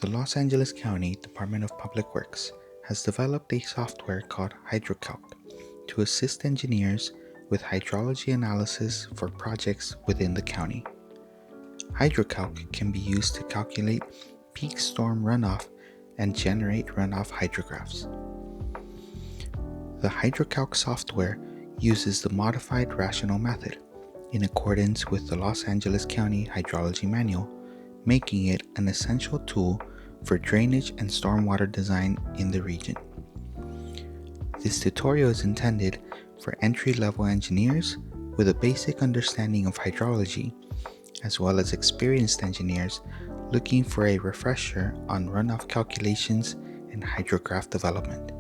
The Los Angeles County Department of Public Works has developed a software called HydroCalc to assist engineers with hydrology analysis for projects within the county. HydroCalc can be used to calculate peak storm runoff and generate runoff hydrographs. The HydroCalc software uses the modified rational method in accordance with the Los Angeles County Hydrology Manual, making it an essential tool for drainage and stormwater design in the region. This tutorial is intended for entry-level engineers with a basic understanding of hydrology, as well as experienced engineers looking for a refresher on runoff calculations and hydrograph development.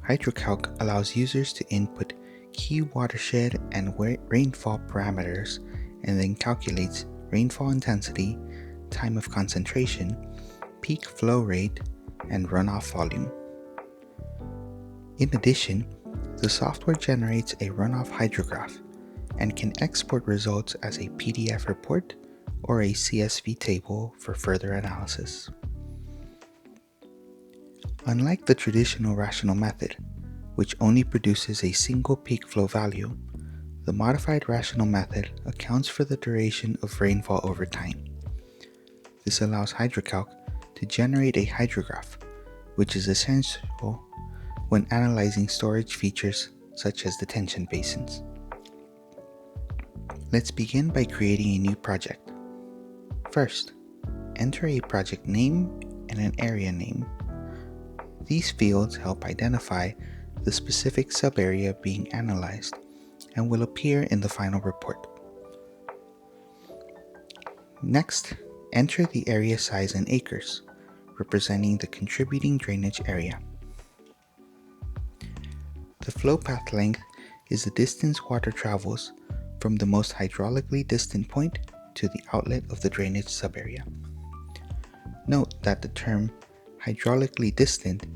HydroCalc allows users to input key watershed and rainfall parameters and then calculates rainfall intensity, time of concentration, peak flow rate, and runoff volume. In addition, the software generates a runoff hydrograph and can export results as a PDF report or a CSV table for further analysis. Unlike the traditional rational method, which only produces a single peak flow value, the modified rational method accounts for the duration of rainfall over time. This allows HydroCalc to generate a hydrograph, which is essential when analyzing storage features such as detention basins. Let's begin by creating a new project. First, enter a project name and an area name. These fields help identify the specific subarea being analyzed and will appear in the final report. Next, enter the area size in acres, representing the contributing drainage area. The flow path length is the distance water travels from the most hydraulically distant point to the outlet of the drainage subarea. Note that the term hydraulically distant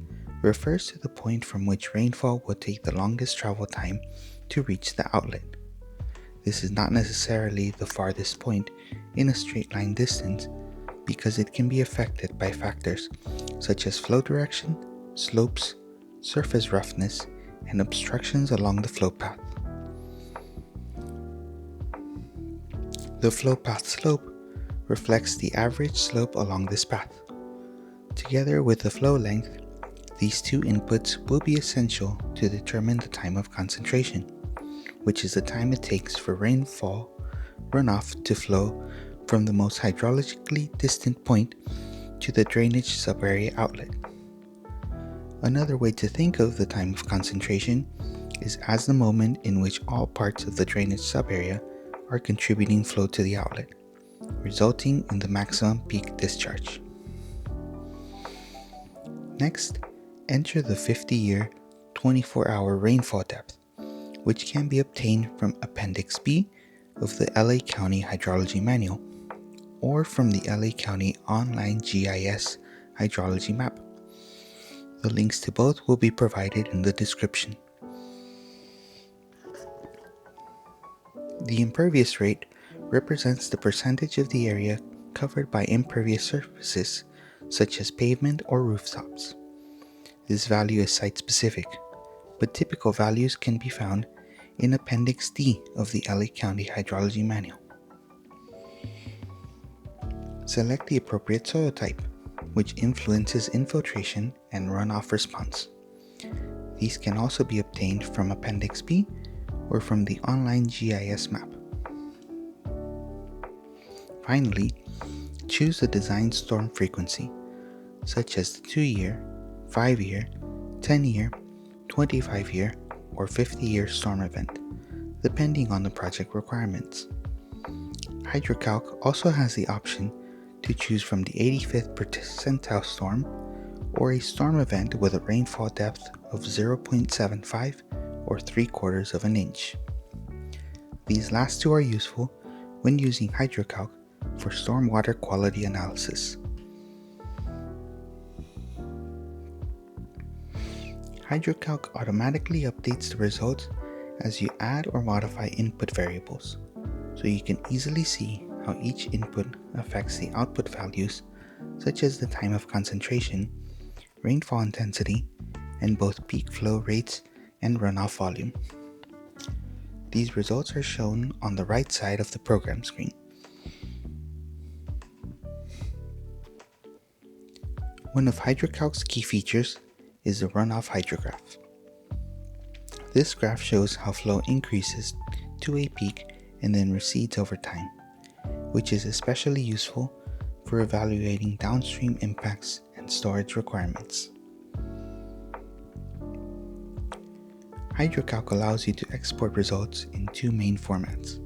refers to the point from which rainfall will take the longest travel time to reach the outlet. This is not necessarily the farthest point in a straight line distance because it can be affected by factors such as flow direction, slopes, surface roughness, and obstructions along the flow path. The flow path slope reflects the average slope along this path. Together with the flow length, these two inputs will be essential to determine the time of concentration, which is the time it takes for rainfall runoff to flow from the most hydrologically distant point to the drainage subarea outlet. Another way to think of the time of concentration is as the moment in which all parts of the drainage subarea are contributing flow to the outlet, resulting in the maximum peak discharge. Next, enter the 50-year, 24-hour rainfall depth, which can be obtained from Appendix B of the LA County Hydrology Manual or from the LA County Online GIS Hydrology Map. The links to both will be provided in the description. The impervious rate represents the percentage of the area covered by impervious surfaces such as pavement or rooftops. This value is site-specific, but typical values can be found in Appendix D of the LA County Hydrology Manual. Select the appropriate soil type, which influences infiltration and runoff response. These can also be obtained from Appendix B or from the online GIS map. Finally, choose the designed storm frequency, such as the 2-year, 5-year, 10-year, 25-year, or 50-year storm event, depending on the project requirements. HydroCalc also has the option to choose from the 85th percentile storm or a storm event with a rainfall depth of 0.75 or 3/4 of an inch. These last two are useful when using HydroCalc for stormwater quality analysis. HydroCalc automatically updates the results as you add or modify input variables, so you can easily see how each input affects the output values, such as the time of concentration, rainfall intensity, and both peak flow rates and runoff volume. These results are shown on the right side of the program screen. One of HydroCalc's key features is the runoff hydrograph. This graph shows how flow increases to a peak and then recedes over time, which is especially useful for evaluating downstream impacts and storage requirements. HydroCalc allows you to export results in two main formats: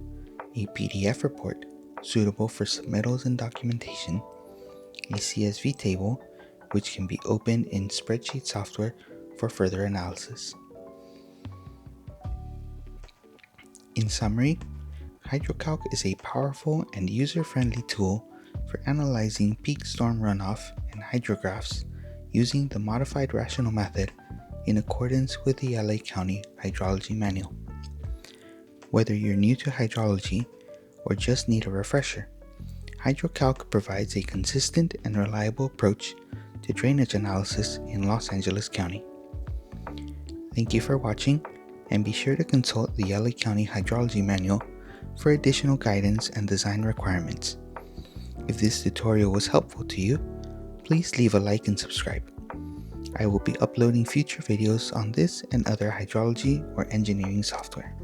a PDF report suitable for submittals and documentation, a CSV table which can be opened in spreadsheet software for further analysis. In summary, HydroCalc is a powerful and user-friendly tool for analyzing peak storm runoff and hydrographs using the modified rational method in accordance with the LA County Hydrology Manual. Whether you're new to hydrology or just need a refresher, HydroCalc provides a consistent and reliable approach to drainage analysis in Los Angeles County. Thank you for watching, and be sure to consult the LA County Hydrology Manual for additional guidance and design requirements. If this tutorial was helpful to you, please leave a like and subscribe. I will be uploading future videos on this and other hydrology or engineering software.